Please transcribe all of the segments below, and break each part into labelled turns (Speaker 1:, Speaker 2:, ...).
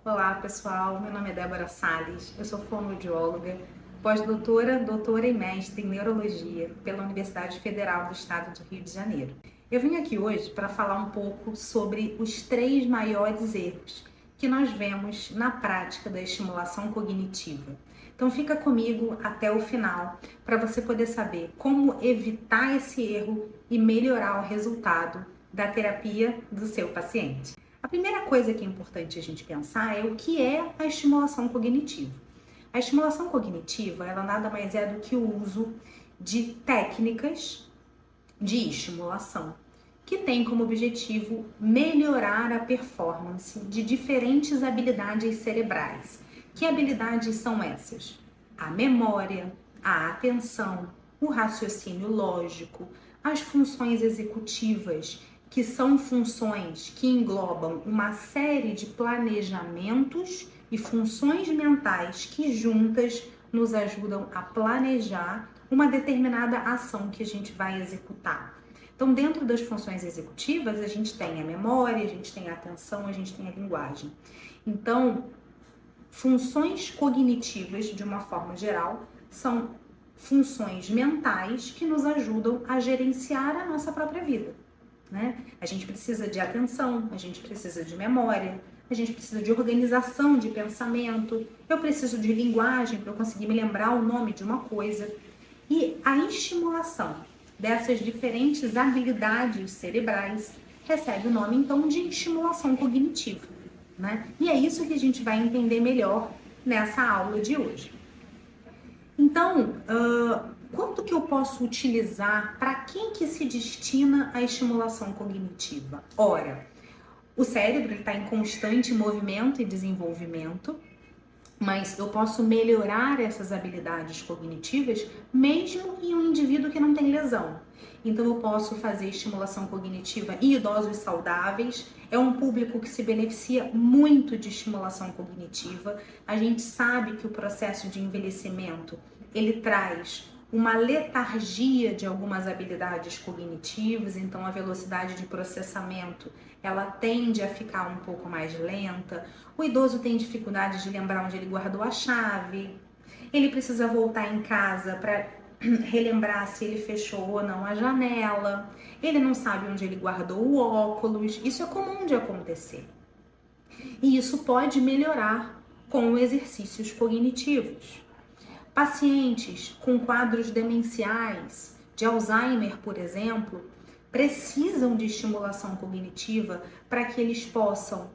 Speaker 1: Olá pessoal, meu nome é Débora Salles, eu sou fonoaudióloga, pós-doutora, doutora e mestre em neurologia pela Universidade Federal do Estado do Rio de Janeiro. Eu vim aqui hoje para falar um pouco sobre os 3 maiores erros que nós vemos na prática da estimulação cognitiva. Então fica comigo até o final para você poder saber como evitar esse erro e melhorar o resultado da terapia do seu paciente. A primeira coisa que é importante a gente pensar é o que é a estimulação cognitiva. A estimulação cognitiva, ela nada mais é do que o uso de técnicas de estimulação, que tem como objetivo melhorar a performance de diferentes habilidades cerebrais. Que habilidades são essas? A memória, a atenção, o raciocínio lógico, as funções executivas, que são funções que englobam uma série de planejamentos e funções mentais que juntas nos ajudam a planejar uma determinada ação que a gente vai executar. Então, dentro das funções executivas, a gente tem a memória, a gente tem a atenção, a gente tem a linguagem. Então, funções cognitivas, de uma forma geral, são funções mentais que nos ajudam a gerenciar a nossa própria vida. Né? A gente precisa de atenção, a gente precisa de memória, a gente precisa de organização de pensamento, eu preciso de linguagem para eu conseguir me lembrar o nome de uma coisa. E a estimulação dessas diferentes habilidades cerebrais recebe o nome então de estimulação cognitiva. Né? E é isso que a gente vai entender melhor nessa aula de hoje. Então, quanto que eu posso utilizar, para quem que se destina a estimulação cognitiva? Ora, o cérebro está em constante movimento e desenvolvimento, mas eu posso melhorar essas habilidades cognitivas mesmo em um indivíduo que não tem lesão. Então eu posso fazer estimulação cognitiva em idosos saudáveis, é um público que se beneficia muito de estimulação cognitiva. A gente sabe que o processo de envelhecimento, ele traz uma letargia de algumas habilidades cognitivas, então a velocidade de processamento, ela tende a ficar um pouco mais lenta. O idoso tem dificuldade de lembrar onde ele guardou a chave, ele precisa voltar em casa para relembrar se ele fechou ou não a janela, ele não sabe onde ele guardou o óculos, isso é comum de acontecer. E isso pode melhorar com exercícios cognitivos. Pacientes com quadros demenciais, de Alzheimer, por exemplo, precisam de estimulação cognitiva para que eles possam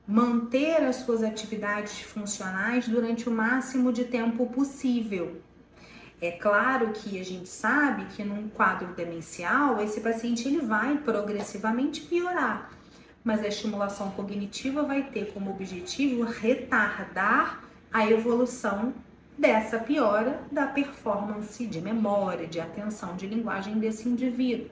Speaker 1: manter as suas atividades funcionais durante o máximo de tempo possível. É claro que a gente sabe que num quadro demencial, esse paciente ele vai progressivamente piorar, mas a estimulação cognitiva vai ter como objetivo retardar a evolução dessa piora da performance de memória, de atenção, de linguagem desse indivíduo.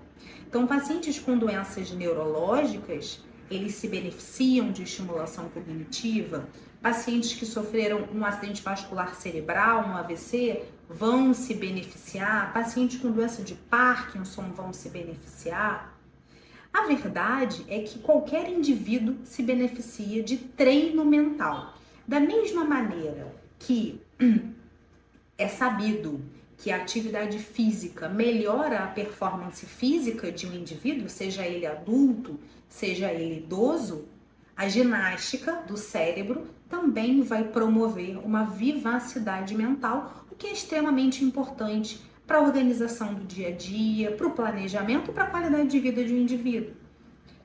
Speaker 1: Então, pacientes com doenças neurológicas, eles se beneficiam de estimulação cognitiva. Pacientes que sofreram um acidente vascular cerebral, um AVC, vão se beneficiar. Pacientes com doença de Parkinson vão se beneficiar. A verdade é que qualquer indivíduo se beneficia de treino mental. Da mesma maneira que é sabido que a atividade física melhora a performance física de um indivíduo, seja ele adulto, seja ele idoso, a ginástica do cérebro também vai promover uma vivacidade mental, o que é extremamente importante para a organização do dia a dia, para o planejamento e para a qualidade de vida de um indivíduo.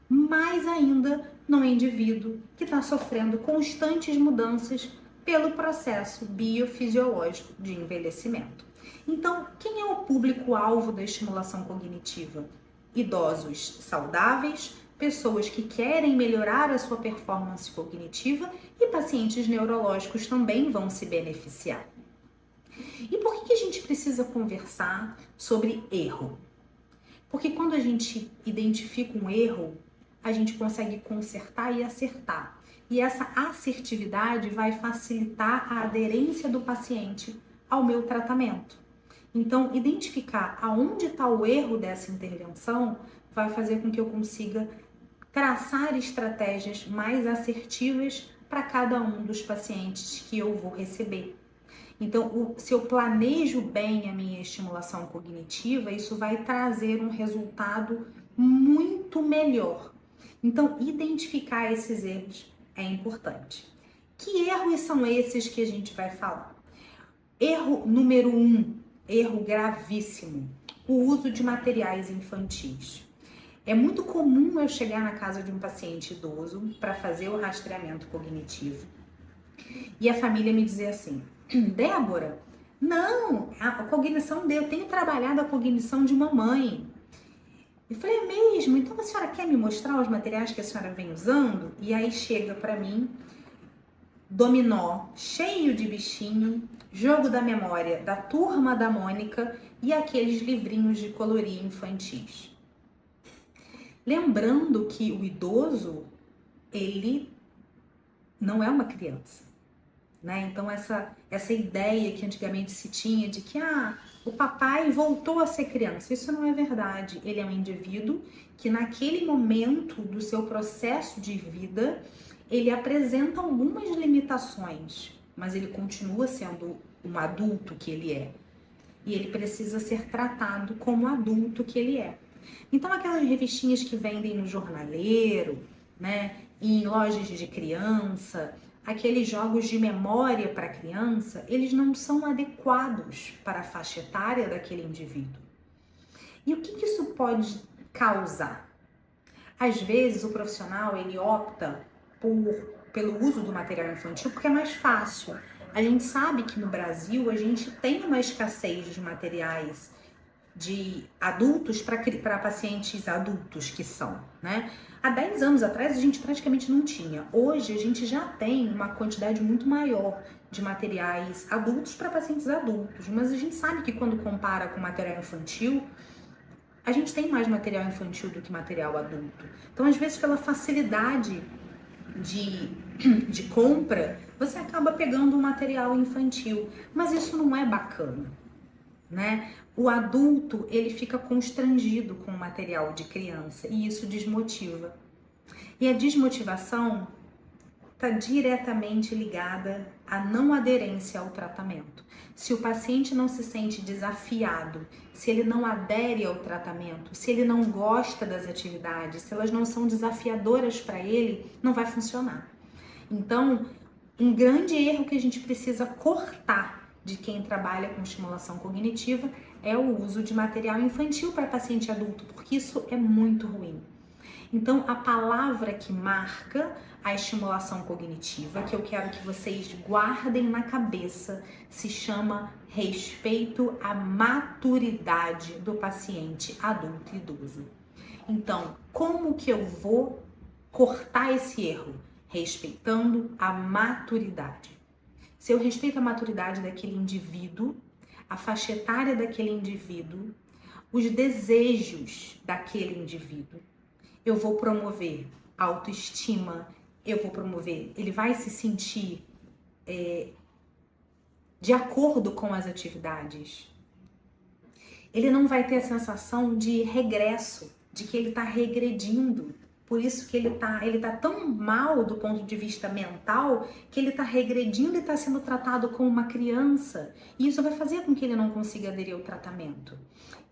Speaker 1: Mais ainda no indivíduo que está sofrendo constantes mudanças pelo processo biofisiológico de envelhecimento. Então, quem é o público-alvo da estimulação cognitiva? Idosos saudáveis, pessoas que querem melhorar a sua performance cognitiva e pacientes neurológicos também vão se beneficiar. E por que a gente precisa conversar sobre erro? Porque quando a gente identifica um erro, a gente consegue consertar e acertar. E essa assertividade vai facilitar a aderência do paciente ao meu tratamento. Então, identificar aonde está o erro dessa intervenção vai fazer com que eu consiga traçar estratégias mais assertivas para cada um dos pacientes que eu vou receber. Então, se eu planejo bem a minha estimulação cognitiva, isso vai trazer um resultado muito melhor. Então, identificar esses erros é importante. Que erros são esses que a gente vai falar? Erro número 1, erro gravíssimo, o uso de materiais infantis. É muito comum eu chegar na casa de um paciente idoso para fazer o rastreamento cognitivo e a família me dizer assim: Débora, não, a cognição dele, eu tenho trabalhado a cognição de mamãe. Eu falei: é mesmo? Então a senhora quer me mostrar os materiais que a senhora vem usando? E aí chega para mim dominó cheio de bichinho, jogo da memória da Turma da Mônica e aqueles livrinhos de colorir infantis. Lembrando que o idoso, ele não é uma criança, né? Então essa ideia que antigamente se tinha de que o papai voltou a ser criança, isso não é verdade. Ele é um indivíduo que naquele momento do seu processo de vida, ele apresenta algumas limitações, mas ele continua sendo um adulto que ele é. E ele precisa ser tratado como adulto que ele é. Então aquelas revistinhas que vendem no jornaleiro, né, em lojas de criança, aqueles jogos de memória para criança, eles não são adequados para a faixa etária daquele indivíduo. E o que isso pode causar? Às vezes o profissional ele opta pelo uso do material infantil porque é mais fácil. A gente sabe que no Brasil a gente tem uma escassez de materiais de adultos para pacientes adultos que são, né? Há 10 anos atrás a gente praticamente não tinha. Hoje a gente já tem uma quantidade muito maior de materiais adultos para pacientes adultos, mas a gente sabe que quando compara com material infantil, a gente tem mais material infantil do que material adulto. Então, às vezes, pela facilidade de compra, você acaba pegando um material infantil, mas isso não é bacana, né? O adulto, ele fica constrangido com o material de criança e isso desmotiva. E a desmotivação está diretamente ligada à não aderência ao tratamento. Se o paciente não se sente desafiado, se ele não adere ao tratamento, se ele não gosta das atividades, se elas não são desafiadoras para ele, não vai funcionar. Então, um grande erro que a gente precisa cortar de quem trabalha com estimulação cognitiva é o uso de material infantil para paciente adulto, porque isso é muito ruim. Então, a palavra que marca a estimulação cognitiva, que eu quero que vocês guardem na cabeça, se chama respeito à maturidade do paciente adulto e idoso. Então, como que eu vou cortar esse erro? Respeitando a maturidade. Se eu respeito a maturidade daquele indivíduo, a faixa etária daquele indivíduo, os desejos daquele indivíduo, eu vou promover autoestima, eu vou promover, ele vai se sentir de acordo com as atividades. Ele não vai ter a sensação de regresso, de que ele está regredindo. Por isso que ele tá tão mal do ponto de vista mental, que ele está regredindo e está sendo tratado como uma criança. E isso vai fazer com que ele não consiga aderir ao tratamento.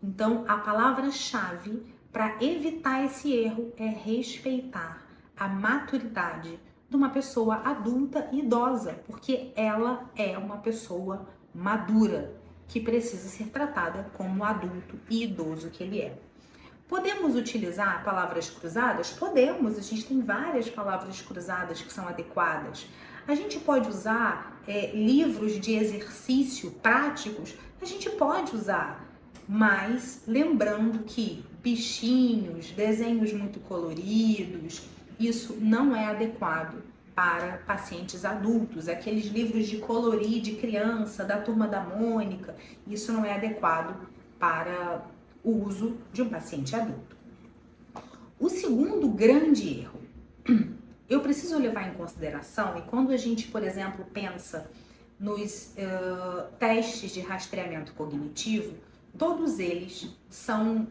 Speaker 1: Então, a palavra-chave para evitar esse erro é respeitar a maturidade de uma pessoa adulta e idosa, porque ela é uma pessoa madura, que precisa ser tratada como adulto e idoso que ele é. Podemos utilizar palavras cruzadas? Podemos, a gente tem várias palavras cruzadas que são adequadas. A gente pode usar livros de exercício práticos, a gente pode usar, mas lembrando que bichinhos, desenhos muito coloridos, isso não é adequado para pacientes adultos. Aqueles livros de colorir de criança, da Turma da Mônica, isso não é adequado para o uso de um paciente adulto. O segundo grande erro, eu preciso levar em consideração, e quando a gente, por exemplo, pensa nos testes de rastreamento cognitivo, todos eles são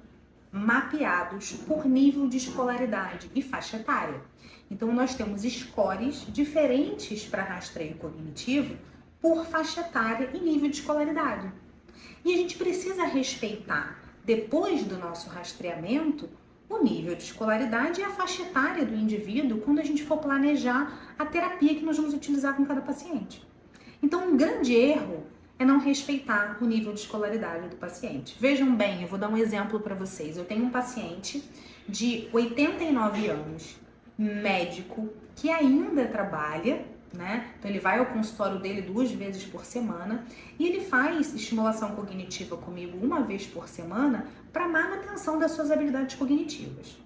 Speaker 1: mapeados por nível de escolaridade e faixa etária. Então, nós temos scores diferentes para rastreio cognitivo por faixa etária e nível de escolaridade. E a gente precisa respeitar, depois do nosso rastreamento, o nível de escolaridade e a faixa etária do indivíduo quando a gente for planejar a terapia que nós vamos utilizar com cada paciente. Então, um grande erro é não respeitar o nível de escolaridade do paciente. Vejam bem, eu vou dar um exemplo para vocês. Eu tenho um paciente de 89 anos, médico, que ainda trabalha, né? Então ele vai ao consultório dele 2 vezes por semana e ele faz estimulação cognitiva comigo 1 vez por semana para manutenção das suas habilidades cognitivas.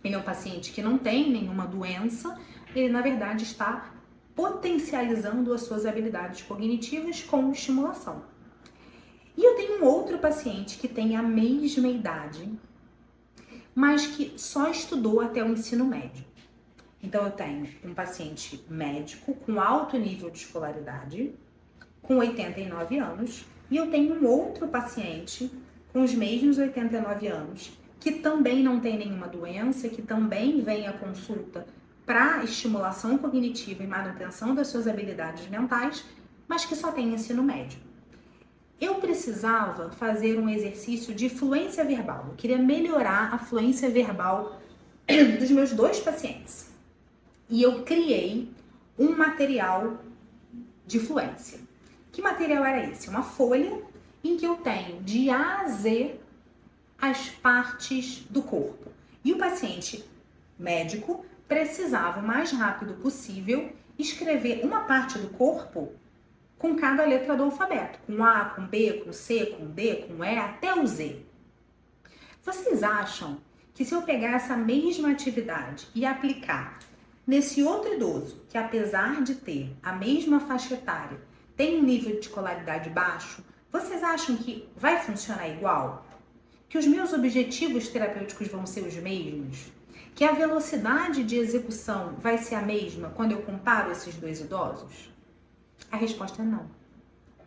Speaker 1: Ele é um paciente que não tem nenhuma doença, ele na verdade está potencializando as suas habilidades cognitivas com estimulação. E eu tenho um outro paciente que tem a mesma idade, mas que só estudou até o ensino médio. Então eu tenho um paciente médico com alto nível de escolaridade, com 89 anos, e eu tenho um outro paciente com os mesmos 89 anos, que também não tem nenhuma doença, que também vem à consulta para estimulação cognitiva e manutenção das suas habilidades mentais, mas que só tem ensino médio. Eu precisava fazer um exercício de fluência verbal. Eu queria melhorar a fluência verbal dos meus 2 pacientes. E eu criei um material de fluência. Que material era esse? Uma folha em que eu tenho de A a Z as partes do corpo. E o paciente médico precisava, o mais rápido possível, escrever uma parte do corpo com cada letra do alfabeto. Com A, com B, com C, com D, com E, até o Z. Vocês acham que se eu pegar essa mesma atividade e aplicar nesse outro idoso, que apesar de ter a mesma faixa etária, tem um nível de escolaridade baixo, vocês acham que vai funcionar igual? Que os meus objetivos terapêuticos vão ser os mesmos? Que a velocidade de execução vai ser a mesma quando eu comparo esses 2 idosos? A resposta é não.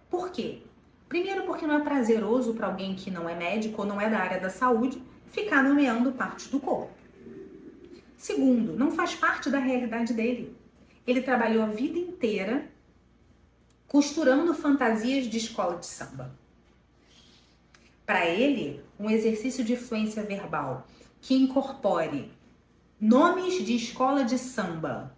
Speaker 1: Por quê? Primeiro, porque não é prazeroso para alguém que não é médico ou não é da área da saúde ficar nomeando partes do corpo. Segundo, não faz parte da realidade dele. Ele trabalhou a vida inteira costurando fantasias de escola de samba. Para ele, um exercício de fluência verbal que incorpore nomes de escola de samba,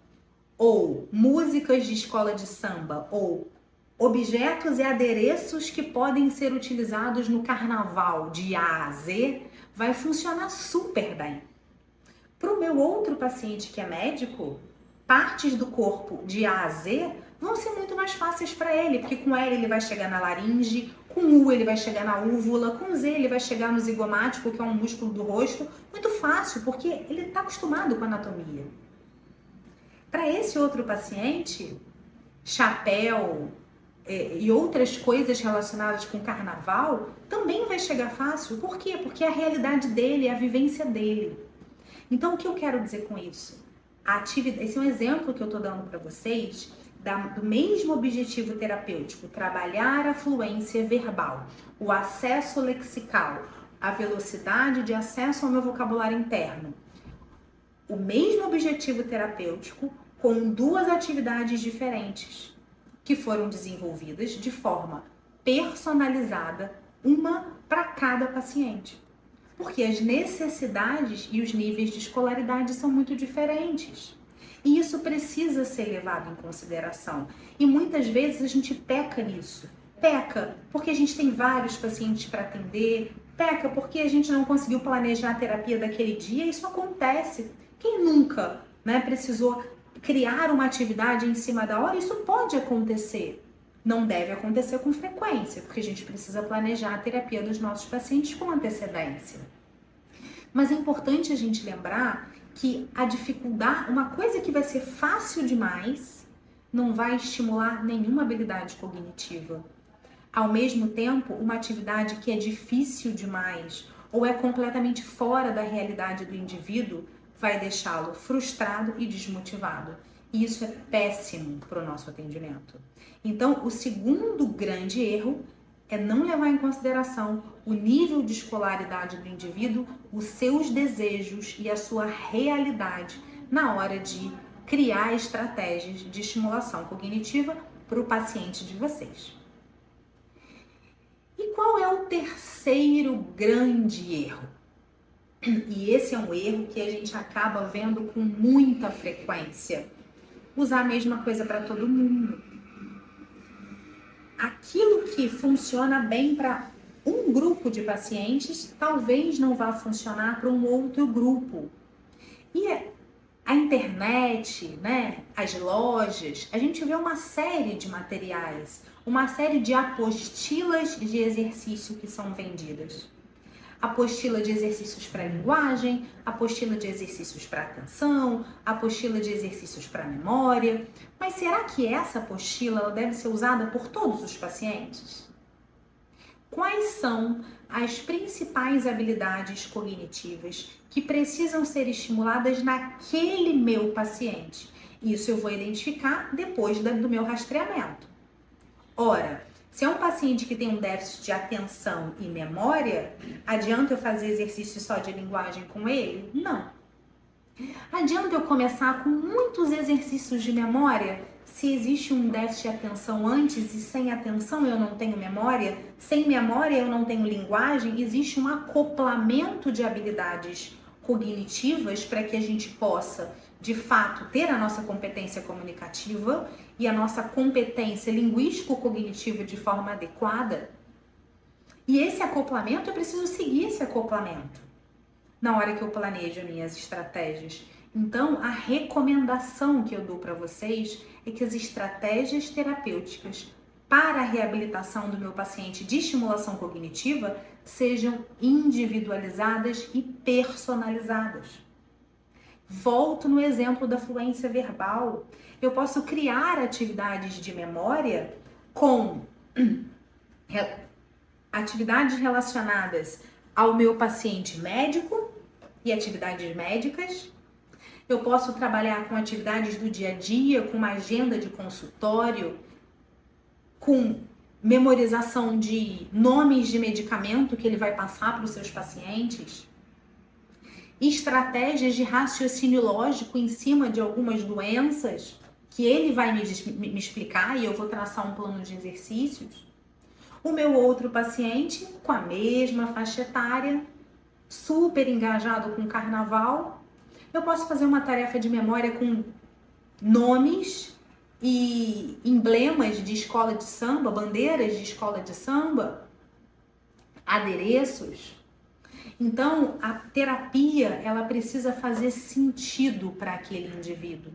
Speaker 1: ou músicas de escola de samba, ou objetos e adereços que podem ser utilizados no carnaval de A a Z, vai funcionar super bem. Para o meu outro paciente que é médico, partes do corpo de A a Z vão ser muito mais fáceis para ele, porque com L ele vai chegar na laringe, com U ele vai chegar na úvula, com Z ele vai chegar no zigomático, que é um músculo do rosto, muito fácil, porque ele está acostumado com a anatomia. Para esse outro paciente, chapéu e outras coisas relacionadas com carnaval também vai chegar fácil. Por quê? Porque é a realidade dele, é a vivência dele. Então, o que eu quero dizer com isso? Esse é um exemplo que eu estou dando para vocês do mesmo objetivo terapêutico, trabalhar a fluência verbal, o acesso lexical, a velocidade de acesso ao meu vocabulário interno. O mesmo objetivo terapêutico com 2 atividades diferentes que foram desenvolvidas de forma personalizada, uma para cada paciente. Porque as necessidades e os níveis de escolaridade são muito diferentes. E isso precisa ser levado em consideração. E muitas vezes a gente peca nisso. Peca porque a gente tem vários pacientes para atender, peca porque a gente não conseguiu planejar a terapia daquele dia. Isso acontece. Quem nunca, precisou criar uma atividade em cima da hora? Isso pode acontecer. Não deve acontecer com frequência, porque a gente precisa planejar a terapia dos nossos pacientes com antecedência. Mas é importante a gente lembrar que a dificuldade, uma coisa que vai ser fácil demais, não vai estimular nenhuma habilidade cognitiva. Ao mesmo tempo, uma atividade que é difícil demais ou é completamente fora da realidade do indivíduo, vai deixá-lo frustrado e desmotivado. E isso é péssimo para o nosso atendimento. Então, o segundo grande erro é não levar em consideração o nível de escolaridade do indivíduo, os seus desejos e a sua realidade na hora de criar estratégias de estimulação cognitiva para o paciente de vocês. E qual é o terceiro grande erro? E esse é um erro que a gente acaba vendo com muita frequência. Usar a mesma coisa para todo mundo. Aquilo que funciona bem para um grupo de pacientes, talvez não vá funcionar para um outro grupo. E a internet, né, as lojas, a gente vê uma série de materiais, uma série de apostilas de exercício que são vendidas. Apostila de exercícios para linguagem, apostila de exercícios para atenção, apostila de exercícios para memória. Mas será que essa apostila ela deve ser usada por todos os pacientes? Quais são as principais habilidades cognitivas que precisam ser estimuladas naquele meu paciente? Isso eu vou identificar depois do meu rastreamento. Ora, se é um paciente que tem um déficit de atenção e memória, adianta eu fazer exercício só de linguagem com ele? Não. Adianta eu começar com muitos exercícios de memória? Se existe um déficit de atenção antes e sem atenção eu não tenho memória, sem memória eu não tenho linguagem, existe um acoplamento de habilidades cognitivas para que a gente possa, de fato, ter a nossa competência comunicativa e a nossa competência linguístico-cognitiva de forma adequada. E esse acoplamento, eu preciso seguir esse acoplamento na hora que eu planejo minhas estratégias. Então, a recomendação que eu dou para vocês é que as estratégias terapêuticas para a reabilitação do meu paciente de estimulação cognitiva sejam individualizadas e personalizadas. Volto no exemplo da fluência verbal. Eu posso criar atividades de memória com atividades relacionadas ao meu paciente médico e atividades médicas. Eu posso trabalhar com atividades do dia a dia, com uma agenda de consultório, com memorização de nomes de medicamento que ele vai passar para os seus pacientes. Estratégias de raciocínio lógico em cima de algumas doenças que ele vai me explicar e eu vou traçar um plano de exercícios. O meu outro paciente, com a mesma faixa etária, super engajado com o carnaval, eu posso fazer uma tarefa de memória com nomes e emblemas de escola de samba, bandeiras de escola de samba, adereços. Então, a terapia, ela precisa fazer sentido para aquele indivíduo.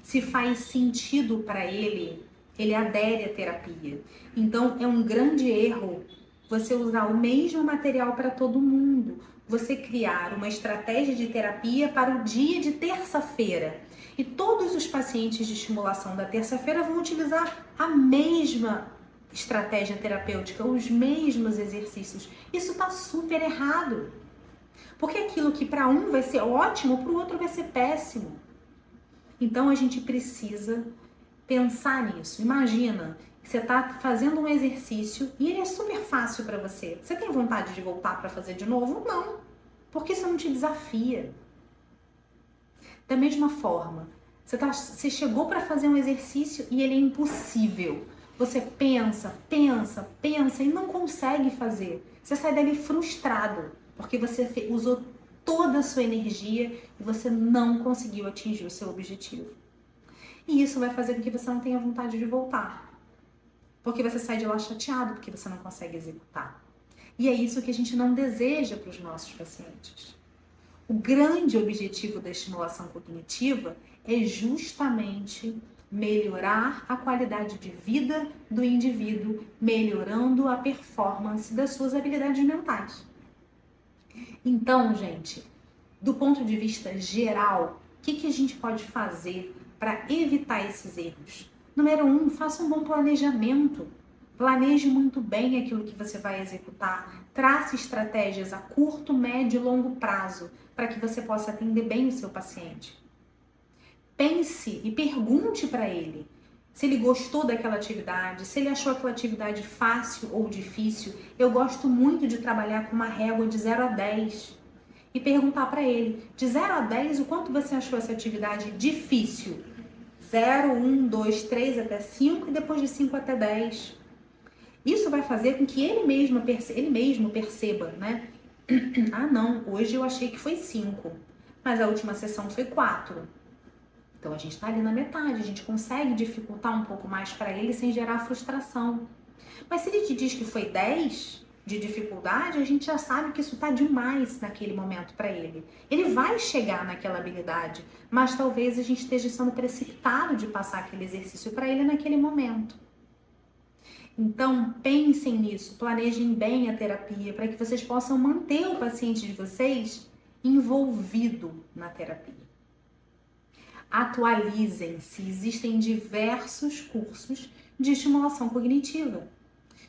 Speaker 1: Se faz sentido para ele, ele adere à terapia. Então, é um grande erro você usar o mesmo material para todo mundo. Você criar uma estratégia de terapia para o dia de terça-feira. E todos os pacientes de estimulação da terça-feira vão utilizar a mesma estratégia terapêutica, os mesmos exercícios. Isso está super errado. Porque aquilo que para um vai ser ótimo, para o outro vai ser péssimo. Então a gente precisa pensar nisso. Imagina que você está fazendo um exercício e ele é super fácil para você. Você tem vontade de voltar para fazer de novo? Não, porque isso não te desafia. Da mesma forma, você chegou para fazer um exercício e ele é impossível. Você pensa e não consegue fazer. Você sai dali frustrado, porque você usou toda a sua energia e você não conseguiu atingir o seu objetivo. E isso vai fazer com que você não tenha vontade de voltar. Porque você sai de lá chateado, porque você não consegue executar. E é isso que a gente não deseja para os nossos pacientes. O grande objetivo da estimulação cognitiva é justamente melhorar a qualidade de vida do indivíduo, melhorando a performance das suas habilidades mentais. Então, gente, do ponto de vista geral, o que a gente pode fazer para evitar esses erros? Número 1, faça um bom planejamento. Planeje muito bem aquilo que você vai executar. Trace estratégias a curto, médio e longo prazo para que você possa atender bem o seu paciente. Pense e pergunte para ele se ele gostou daquela atividade, se ele achou aquela atividade fácil ou difícil. Eu gosto muito de trabalhar com uma régua de 0 a 10 e perguntar para ele, de 0 a 10, o quanto você achou essa atividade difícil? 0, 1, 2, 3 até 5 e depois de 5 até 10. Isso vai fazer com que ele mesmo perceba, né? Ah, não, hoje eu achei que foi 5, mas a última sessão foi 4. Então, a gente está ali na metade, a gente consegue dificultar um pouco mais para ele sem gerar frustração. Mas se ele te diz que foi 10 de dificuldade, a gente já sabe que isso está demais naquele momento para ele. Ele vai chegar naquela habilidade, mas talvez a gente esteja sendo precipitado de passar aquele exercício para ele naquele momento. Então, pensem nisso, planejem bem a terapia para que vocês possam manter o paciente de vocês envolvido na terapia. Atualizem-se, existem diversos cursos de estimulação cognitiva.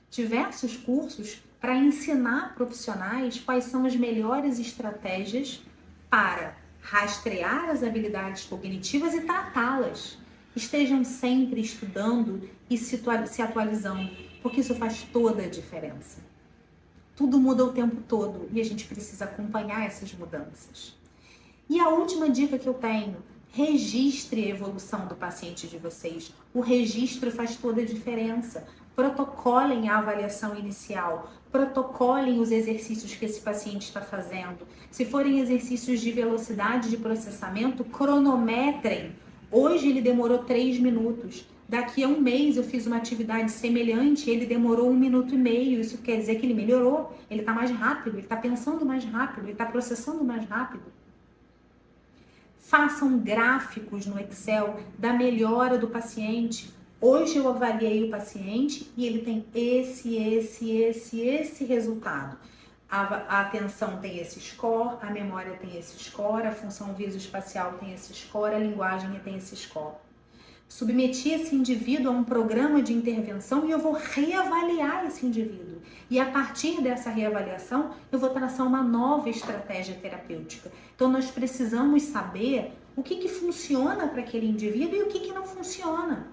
Speaker 1: Diversos cursos para ensinar profissionais quais são as melhores estratégias para rastrear as habilidades cognitivas e tratá-las. Estejam sempre estudando e se atualizando, porque isso faz toda a diferença. Tudo muda o tempo todo e a gente precisa acompanhar essas mudanças. E a última dica que eu tenho: registre a evolução do paciente de vocês. O registro faz toda a diferença. Protocolem a avaliação inicial, protocolem os exercícios que esse paciente está fazendo. Se forem exercícios de velocidade de processamento, cronometrem. Hoje ele demorou 3 minutos. Daqui a um mês eu fiz uma atividade semelhante, ele demorou 1 minuto e meio. Isso quer dizer que ele melhorou, ele está mais rápido, ele está pensando mais rápido, ele está processando mais rápido. Façam gráficos no Excel da melhora do paciente. Hoje eu avaliei o paciente e ele tem esse resultado. A atenção tem esse score, a memória tem esse score, a função visoespacial tem esse score, a linguagem tem esse score. Submeti esse indivíduo a um programa de intervenção e eu vou reavaliar esse indivíduo. E a partir dessa reavaliação, eu vou traçar uma nova estratégia terapêutica. Então, nós precisamos saber o que funciona para aquele indivíduo e o que não funciona.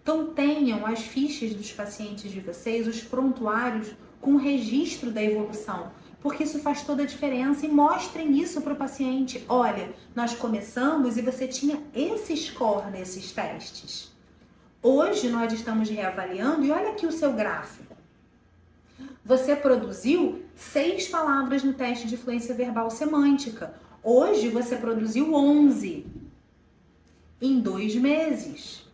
Speaker 1: Então, tenham as fichas dos pacientes de vocês, os prontuários com registro da evolução, porque isso faz toda a diferença, e mostrem isso para o paciente. Olha, nós começamos e você tinha esse score nesses testes. Hoje nós estamos reavaliando e olha aqui o seu gráfico. Você produziu 6 palavras no teste de fluência verbal semântica. Hoje você produziu 11 em 2 meses.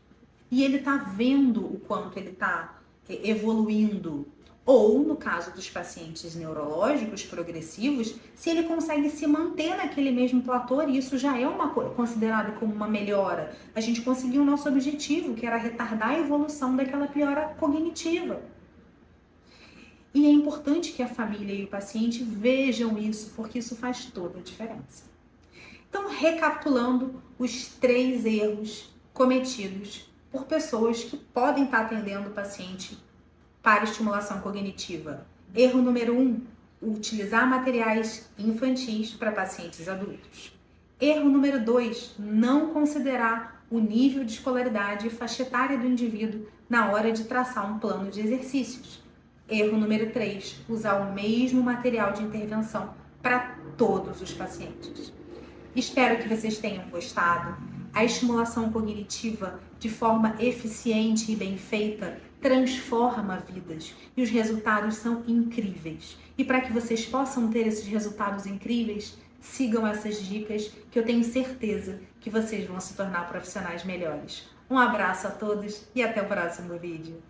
Speaker 1: E ele está vendo o quanto ele está evoluindo. Ou, no caso dos pacientes neurológicos progressivos, se ele consegue se manter naquele mesmo platô, e isso já é considerado como uma melhora. A gente conseguiu o nosso objetivo, que era retardar a evolução daquela piora cognitiva. E é importante que a família e o paciente vejam isso, porque isso faz toda a diferença. Então, recapitulando os 3 erros cometidos por pessoas que podem estar atendendo o paciente para estimulação cognitiva. Erro número 1, utilizar materiais infantis para pacientes adultos. Erro número 2, não considerar o nível de escolaridade e faixa etária do indivíduo na hora de traçar um plano de exercícios. Erro número 3, usar o mesmo material de intervenção para todos os pacientes. Espero que vocês tenham gostado. A estimulação cognitiva, de forma eficiente e bem feita, transforma vidas e os resultados são incríveis. E para que vocês possam ter esses resultados incríveis, sigam essas dicas que eu tenho certeza que vocês vão se tornar profissionais melhores. Um abraço a todos e até o próximo vídeo.